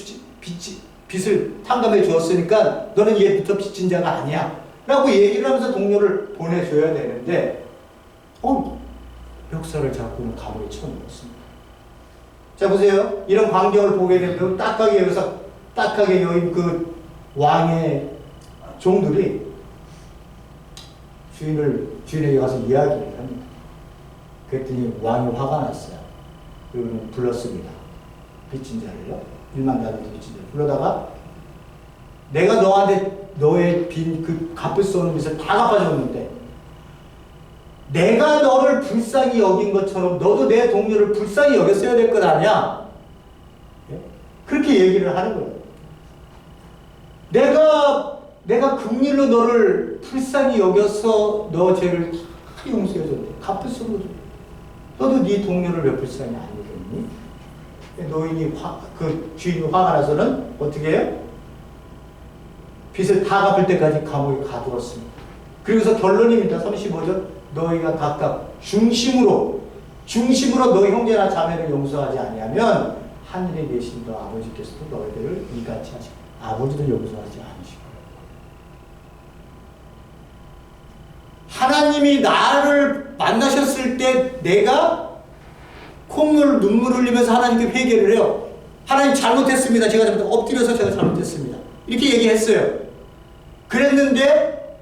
탕감해 주었으니까 너는 얘부터 빚진 자가 아니야 라고 얘기를 하면서 동료를 보내줘야 되는데 멱살을 잡고 감옥에 쳐넣었습니다. 자 보세요. 이런 광경을 보게 되면 딱하게 여긴 그 왕의 종들이 주인에게 가서 이야기를 합니다. 그랬더니 왕이 화가 났어요. 그리고 불렀습니다. 빚진 자를요. 1만 달란트 빚진 자를. 그러다가 내가 너한테 너의 빈 그 갚을 수 없는 빚을 다 갚아줬는데 내가 너를 불쌍히 여긴 것처럼 너도 내 동료를 불쌍히 여겼어야 될 것 아니야? 예? 그렇게 얘기를 하는 거예요. 내가 긍휼로 너를 불쌍히 여겨서 너 죄를 다 용서해줬는데 갚을 수 없는 거죠. 너도 네 동료를 왜 불쌍히 안 여겼니? 노인이 그 주인이 화가 나서는 어떻게 해요? 빚을 다 갚을 때까지 감옥에 가두었습니다. 그리고서 결론입니다. 35절 너희가 각각 중심으로 너희 형제나 자매를 용서하지 아니하면 하늘에 계신 너 아버지께서도 너희들을 이같이 하시고 아버지도 용서하지 않으시고 하나님이 나를 만나셨을 때 내가 눈물 흘리면서 하나님께 회개를 해요. 하나님 잘못했습니다. 제가 엎드려서 제가 잘못했습니다. 이렇게 얘기했어요. 그랬는데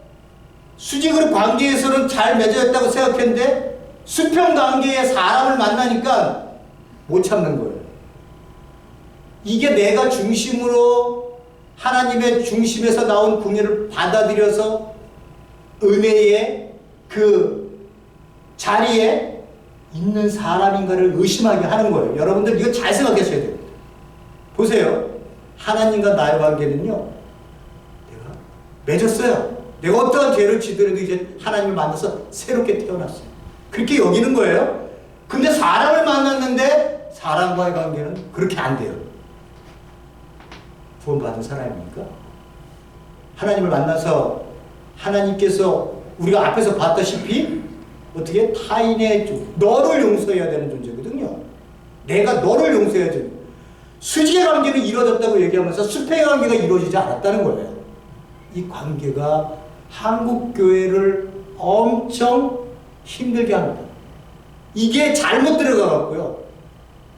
수직으로 관계에서는 잘 맺어졌다고 생각했는데 수평 관계에 사람을 만나니까 못 참는 거예요. 이게 내가 중심으로 하나님의 중심에서 나온 긍휼을 받아들여서 은혜의 그 자리에 있는 사람인가를 의심하게 하는 거예요. 여러분들 이거 잘 생각하셔야 됩니다. 보세요. 하나님과 나의 관계는요. 내가 맺었어요. 내가 어떠한 죄를 지더라도 이제 하나님을 만나서 새롭게 태어났어요. 그렇게 여기는 거예요. 근데 사람을 만났는데 사람과의 관계는 그렇게 안 돼요. 구원받은 사람입니까? 하나님을 만나서 하나님께서 우리가 앞에서 봤다시피 어떻게 타인의 너를 용서해야 되는 존재거든요. 내가 너를 용서해야지. 수직의 관계는 이루어졌다고 얘기하면서 수평의 관계가 이루어지지 않았다는 거예요. 이 관계가 한국 교회를 엄청 힘들게 합니다. 이게 잘못 들어가고요.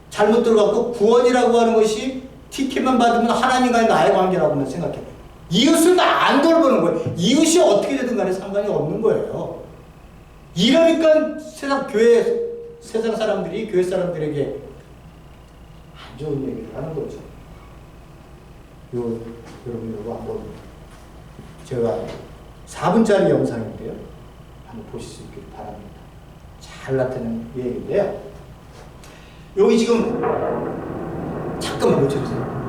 잘못 들어가고 구원이라고 하는 것이 티켓만 받으면 하나님과의 나의 관계라고만 생각해요. 이웃을 안 돌보는 거예요. 이웃이 어떻게 되든 간에 상관이 없는 거예요. 이러니까 세상 사람들이 교회 사람들에게 안 좋은 얘기를 하는 거죠. 여러분 이거 한번 제가 4분짜리 영상인데요. 한번 보실 수 있길 바랍니다. 잘 나타내는 얘기인데요. 여기 지금 잠깐만 놓쳐주세요.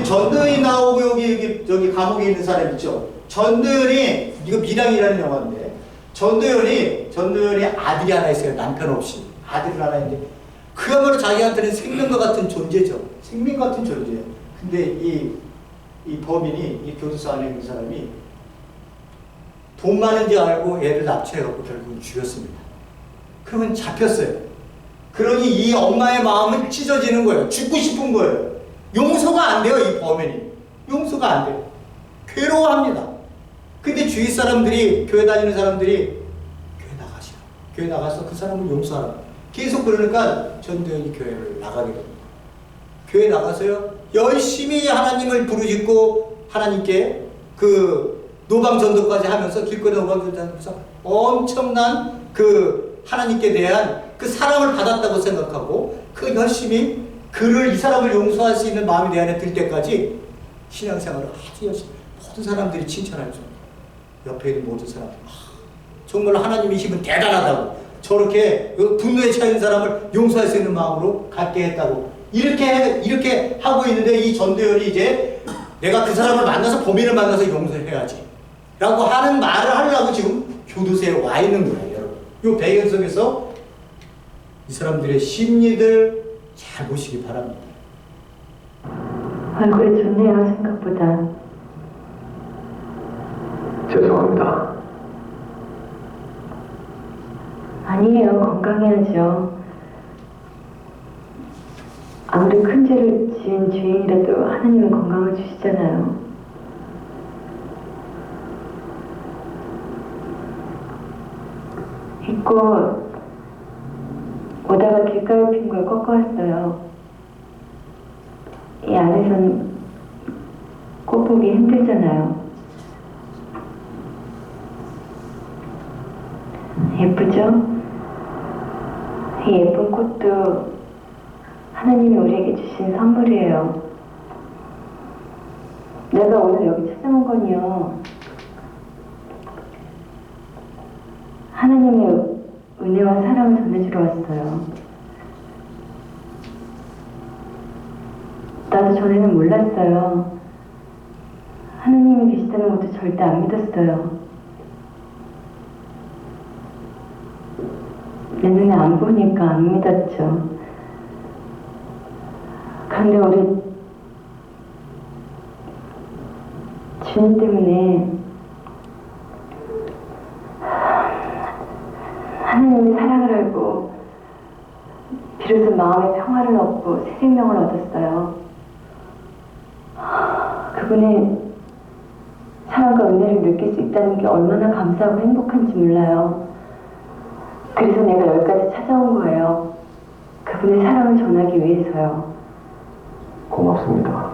전도연이 나오고 여기 감옥에 있는 사람 있죠. 전도연이 이거 미랑이라는 영화인데 전도연이 아들이 하나 있어요. 남편 없이 아들이 하나 있는데 그야말로 자기한테는 생명과 같은 존재죠. 생명과 같은 존재예요. 근데 이 범인이 이 교도소 안에 있는 사람이 돈 많은지 알고 애를 납치해갖고 결국은 죽였습니다. 그러면 잡혔어요. 그러니 이 엄마의 마음은 찢어지는 거예요. 죽고 싶은 거예요. 용서가 안 돼요, 이 범인이. 용서가 안 돼요. 괴로워합니다. 근데 주위 사람들이, 교회 다니는 사람들이 교회 나가서 그 사람을 용서하라. 계속 그러니까 전도연이 교회를 나가게 됩니다. 교회 나가서요, 열심히 하나님을 부르짖고 하나님께 그 노방전도까지 하면서 길거리 노방전도 하면서 엄청난 그 하나님께 대한 그 사랑을 받았다고 생각하고 그 열심히 이 사람을 용서할 수 있는 마음이 내 안에 들 때까지 신앙생활을 아주 열심히 모든 사람들이 칭찬하죠. 옆에 있는 모든 사람들 정말 하나님의 힘은 대단하다고 저렇게 분노에 차인 사람을 용서할 수 있는 마음으로 갖게 했다고 이렇게 하고 있는데 이 전도연이 이제 내가 그 사람을 만나서 범인을 만나서 용서해야지 라고 하는 말을 하려고 지금 교도소에 와 있는 거예요. 여러분 이 배경 속에서 이 사람들의 심리들 잘 보시기 바랍니다. 얼굴이 좋네요, 생각보다. 죄송합니다. 아니에요, 건강해야죠. 아무리 큰 죄를 지은 죄인이라도 하나님은 건강을 주시잖아요. 잊고 오다가 길가에 핀 걸 꺾어왔어요. 이 안에선 꽃 보기 힘들잖아요. 예쁘죠? 이 예쁜 꽃도 하나님이 우리에게 주신 선물이에요. 내가 오늘 여기 찾아온 건요, 하나님의 은혜와 사랑을 전해주러 왔어요. 나도 전에는 몰랐어요. 하나님이 계시다는 것도 절대 안 믿었어요. 내 눈에 안 보니까 안 믿었죠. 그런데 우리 주님 때문에 하나님의 사랑을 알고 비로소 마음의 평화를 얻고 새 생명을 얻었어요. 그분의 사랑과 은혜를 느낄 수 있다는 게 얼마나 감사하고 행복한지 몰라요. 그래서 내가 여기까지 찾아온 거예요. 그분의 사랑을 전하기 위해서요. 고맙습니다.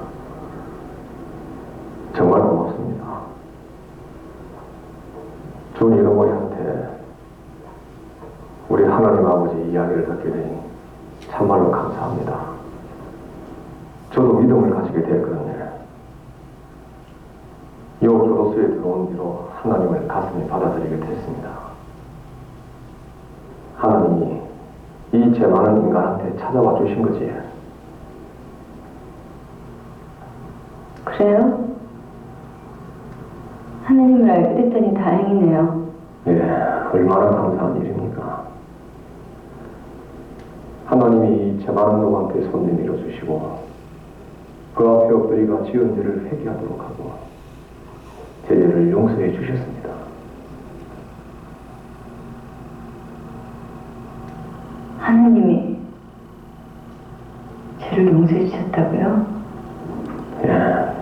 정말 고맙습니다. 준 잃어버리한테 우리 하나님 아버지 이야기를 듣게 되니 참말로 감사합니다. 저도 믿음을 가지게 되었거든요. 이 교도소에 들어온 뒤로 하나님을 가슴에 받아들이게 됐습니다. 하나님이 이 죄 많은 인간한테 찾아와 주신 거지. 그래요? 하나님을 알게 됐더니 다행이네요. 예, 얼마나 감사한 일입니까? 하나님이 이 죄 많은 놈한테 손 내밀어 주시고 그 앞에 엎드리가 지은 죄를 회개하도록 하고 제 죄를 용서해 주셨습니다. 하나님이 죄를 용서해 주셨다고요? 예,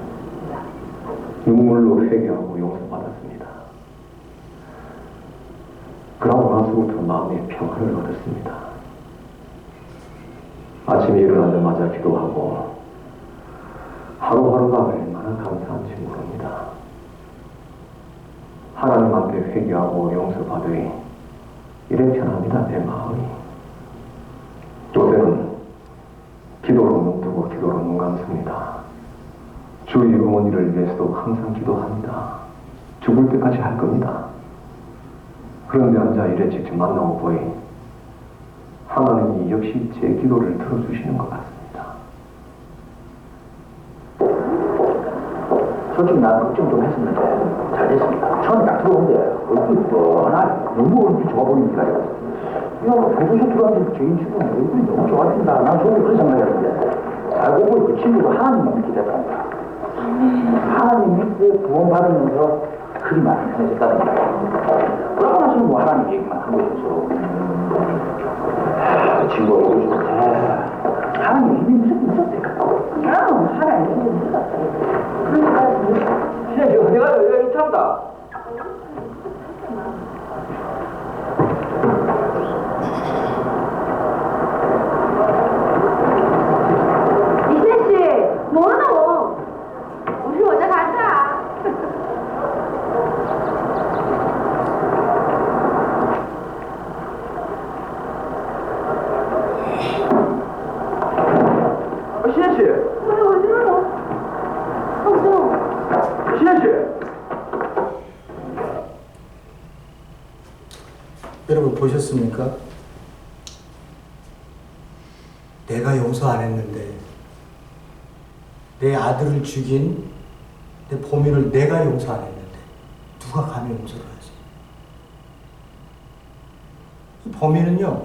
눈물로 회개하고 용서받았습니다. 그러고 나서부터 마음의 평화를 얻었습니다. 아침에 일어나자마자 기도하고 하루하루가 얼마나 감사한지 모릅니다. 하나님한테 회개하고 용서받으니 이래 편합니다, 내 마음이. 요새는 기도로 눈 뜨고 기도로 눈 감습니다. 주의 어머니를 위해서도 항상 기도합니다. 죽을 때까지 할 겁니다. 그런데 앉아 이래 직접 만나고 보니 하나님이 역시 제 기도를 들어주시는 것 같습니다. 솔직히 나 걱정 좀 했었는데 잘 됐습니다. 처음에 딱 들어오는데 얼굴이 뻔하게 너무 얼굴이 좋아 보이니까 야, 교도소 들어왔는데 개인 친구는 얼굴이 너무 좋아진다. 난 속으로 그런 생각했는데 알고 보니 그 친구가 하나님 믿게 됐답니다. 하나님 믿고 구원받으면서 그리 많이 편해졌다는 거예요. 그러고 나서는 뭐 하나님 얘기만 하고 있어서 그 친구가 보고 싶은데 하나님 힘이 무슨 있었대요. 하나님 힘이 있었어요. 그러니까 내가 여기 참다. 이세씨, 뭐하노? 우리 어제 가자. 신혜씨! 왜 어디 가노? 신혜씨! 여러분 보셨습니까? 내가 용서 안 했는데 내 아들을 죽인 내 범인을 내가 용서 안 했는데 누가 감히 용서를 하지? 이 범인은요,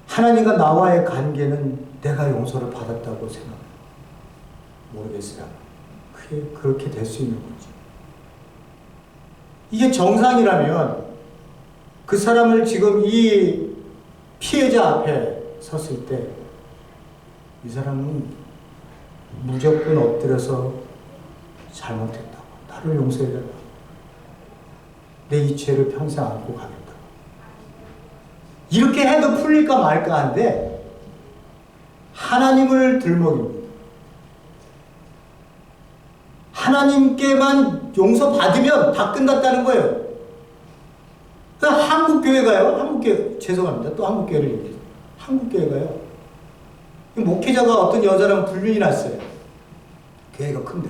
하나님과 나와의 관계는 내가 용서를 받았다고 생각해요. 모르겠어요. 그게 그렇게 될 수 있는 거지. 이게 정상이라면 그 사람을 지금 이 피해자 앞에 섰을 때 이 사람은 무조건 엎드려서 잘못했다고, 나를 용서해달라고, 내 이 죄를 평생 안고 가겠다고, 이렇게 해도 풀릴까 말까 한데 하나님을 들먹입니다. 하나님께만 용서받으면 다 끝났다는 거예요. 한국 교회가요, 한국 한국교회, 죄송합니다. 또 한국교회를 얘기해요. 한국교회가요. 목회자가 어떤 여자랑 불륜이 났어요. 교회가 큰데.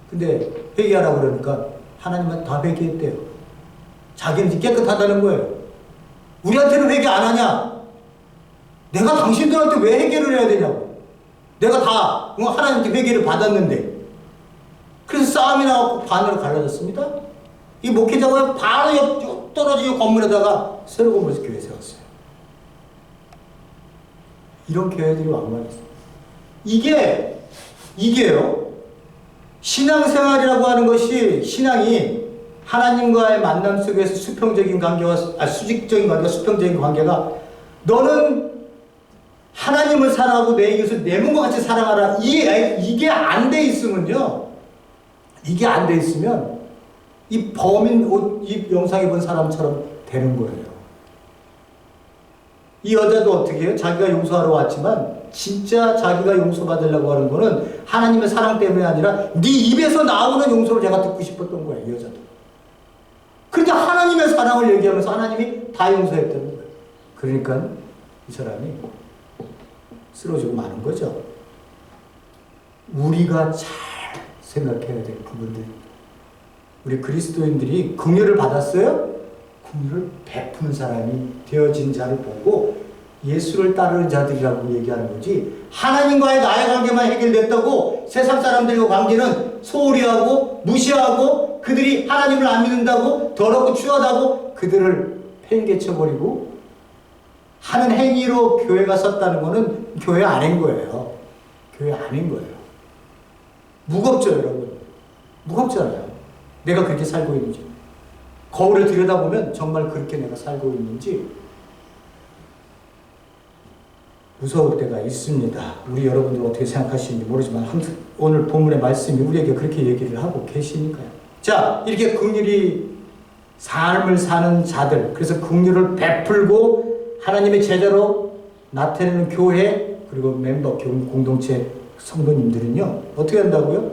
근데 회개하라고 그러니까 하나님은 다 회개했대요. 자기는 이제 깨끗하다는 거예요. 우리한테는 회개 안 하냐? 내가 당신들한테 왜 회개를 해야 되냐고. 내가 다 하나님께 회개를 받았는데. 그래서 싸움이 나고 반으로 갈라졌습니다. 이 목회자가 바로 옆 떨어진 건물에다가 새로 건물에서 교회 세웠어요. 이런 교회들이 왕왕했어요. 이게요. 신앙생활이라고 하는 것이 신앙이 하나님과의 만남 속에서 수직적인 관계가 수평적인 관계가 너는 하나님을 사랑하고 내 이웃을 내 몸과 같이 사랑하라. 이게 안 돼 있으면요. 이게 안 돼 있으면 이 범인 옷 영상 입은 사람처럼 되는 거예요. 이 여자도 어떻게 해요? 자기가 용서하러 왔지만 진짜 자기가 용서받으려고 하는 거는 하나님의 사랑 때문이 아니라 네 입에서 나오는 용서를 제가 듣고 싶었던 거예요. 이 여자도. 그런데 하나님의 사랑을 얘기하면서 하나님이 다 용서했다는 거예요. 그러니까 이 사람이 쓰러지고 마는 거죠. 우리가 잘 생각해야 될 부분들. 우리 그리스도인들이 긍휼을 받았어요? 긍휼을 베푸는 사람이 되어진 자를 보고 예수를 따르는 자들이라고 얘기하는 거지, 하나님과의 나의 관계만 해결됐다고 세상 사람들과 관계는 소홀히 하고 무시하고 그들이 하나님을 안 믿는다고 더럽고 추하다고 그들을 팽개쳐버리고 하는 행위로 교회가 섰다는 것은 교회 아닌 거예요. 교회 아닌 거예요. 무겁죠, 여러분? 무겁잖아요. 내가 그렇게 살고 있는지. 거울을 들여다보면 정말 그렇게 내가 살고 있는지 무서울 때가 있습니다. 우리 여러분들 어떻게 생각하시는지 모르지만 오늘 본문의 말씀이 우리에게 그렇게 얘기를 하고 계시니까요. 자, 이렇게 긍휼히 삶을 사는 자들, 그래서 긍휼을 베풀고 하나님의 제자로 나타내는 교회 그리고 멤버 공동체 성도님들은요 어떻게 한다고요?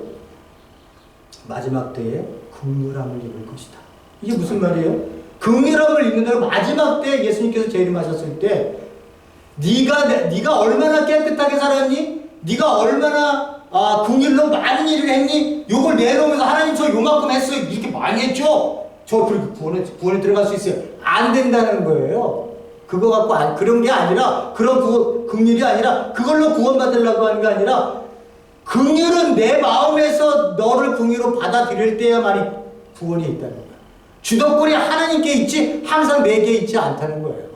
마지막 때에 긍휼함을 입을 것이다. 이게 무슨 말이에요? 긍휼함을 입는다고 마지막 때 예수님께서 재림하셨을 때 네가 얼마나 깨끗하게 살았니? 네가 얼마나 긍휼로 많은 일을 했니? 요걸 내놓으면서 하나님 저 요만큼 했어요. 이렇게 많이 했죠? 저 그렇게 구원에 들어갈 수 있어요. 안 된다는 거예요. 그거 갖고 그런 게 아니라 그런 긍휼이 아니라 그걸로 구원받으려고 하는 게 아니라 긍휼은 내 마음에서 너를 긍휼로 받아들일 때야만이 구원이 있다는 거예요. 주도권이 하나님께 있지 항상 내게 있지 않다는 거예요.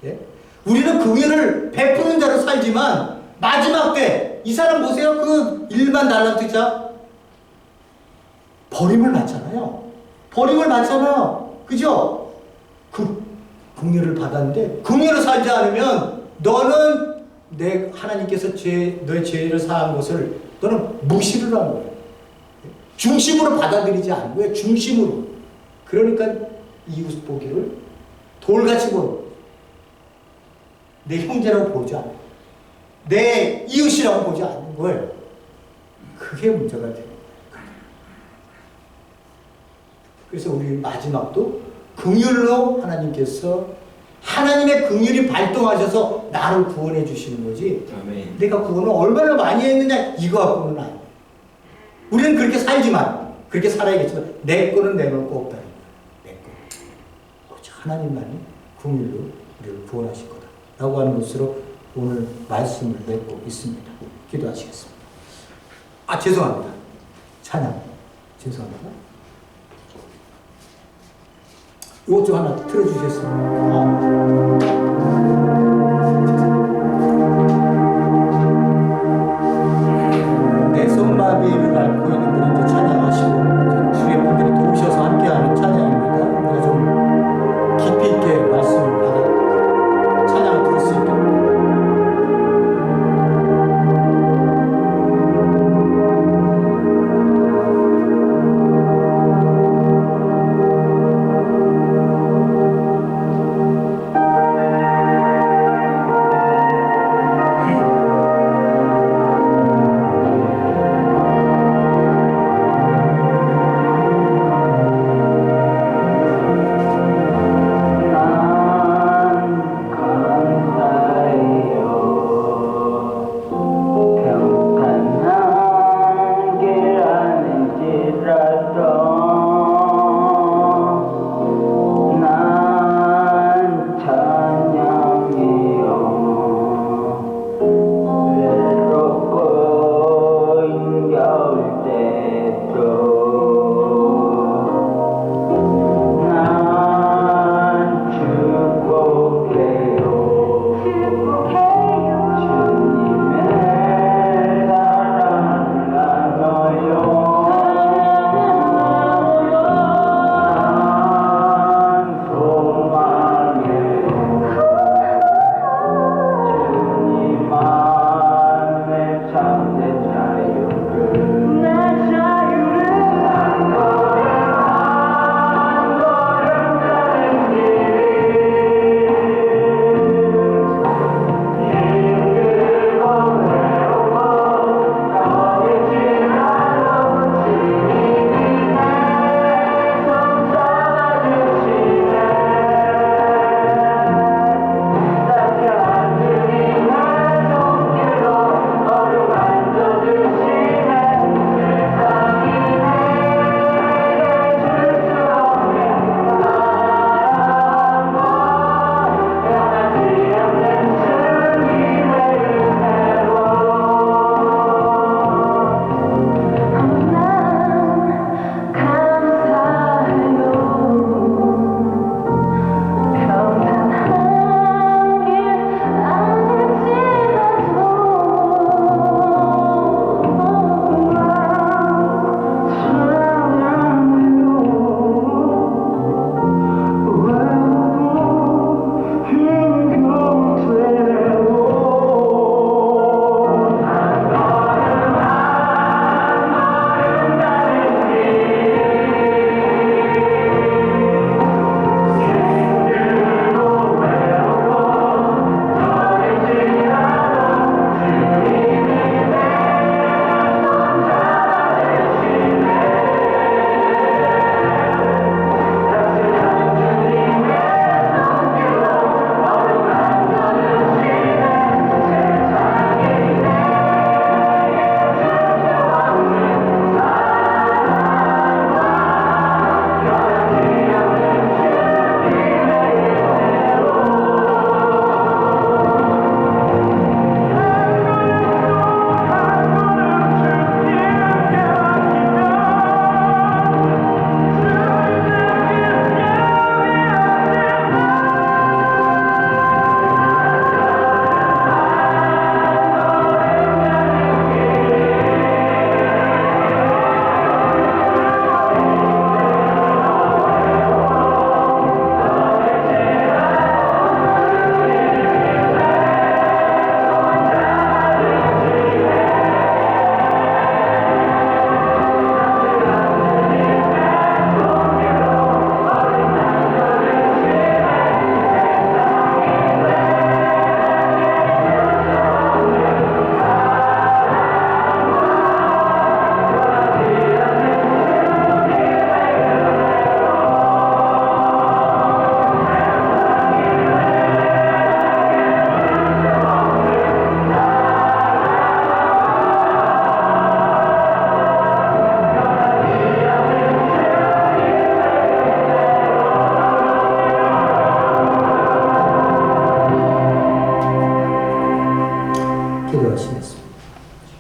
예? 우리는 긍휼을 베푸는 자로 살지만 마지막 때 이 사람 보세요. 그 1만 달란트자 버림을 받잖아요. 그죠? 그 긍휼을 받았는데 긍휼을 살지 않으면 너는 하나님께서 너의 죄를 사한 것을 너는 무시를 한 거예요. 중심으로 받아들이지 않은 거예요. 중심으로. 그러니까 이웃 보기를 돌같이 보는 거예요. 내 형제라고 보지 않아요. 내 이웃이라고 보지 않는 거예요. 그게 문제가 되는 거예요. 그래서 우리 마지막도 긍휼로 하나님께서 하나님의 긍휼이 발동하셔서 나를 구원해 주시는 거지. 아멘. 내가 구원을 얼마나 많이 했느냐 이거 갖고는 아니에요. 우리는 그렇게 살지만 그렇게 살아야겠지만 내 거는 내놓을 거 없다는 거예요. 내 거. 오직 하나님만이 긍휼로 우리를 구원하실 거다라고 하는 것으로 오늘 말씀을 맺고 있습니다. 기도하시겠습니다. 죄송합니다. 찬양. 죄송합니다. 이것 좀 하나 틀어주셨습니다. 뇌성마비를 앓고 있는 분이 이제 찬양하시고 주위의 분들이 도우셔서 함께하는 찬양입니다. 우리가 좀 깊이 있게 말씀을 받아 찬양을 들을 수 있도록.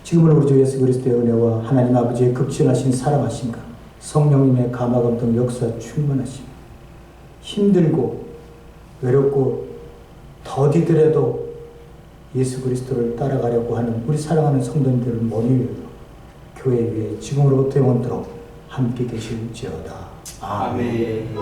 지금은 우리 주 예수 그리스도의 은혜와 하나님 아버지의 극진하신 사랑하심과 성령님의 감화감동 역사 충만하심, 힘들고 외롭고 더디더라도 예수 그리스도를 따라가려고 하는 우리 사랑하는 성도님들을 머리 위로 교회 위에 지금으로부터 영원토록 함께 계실지어다. 아멘.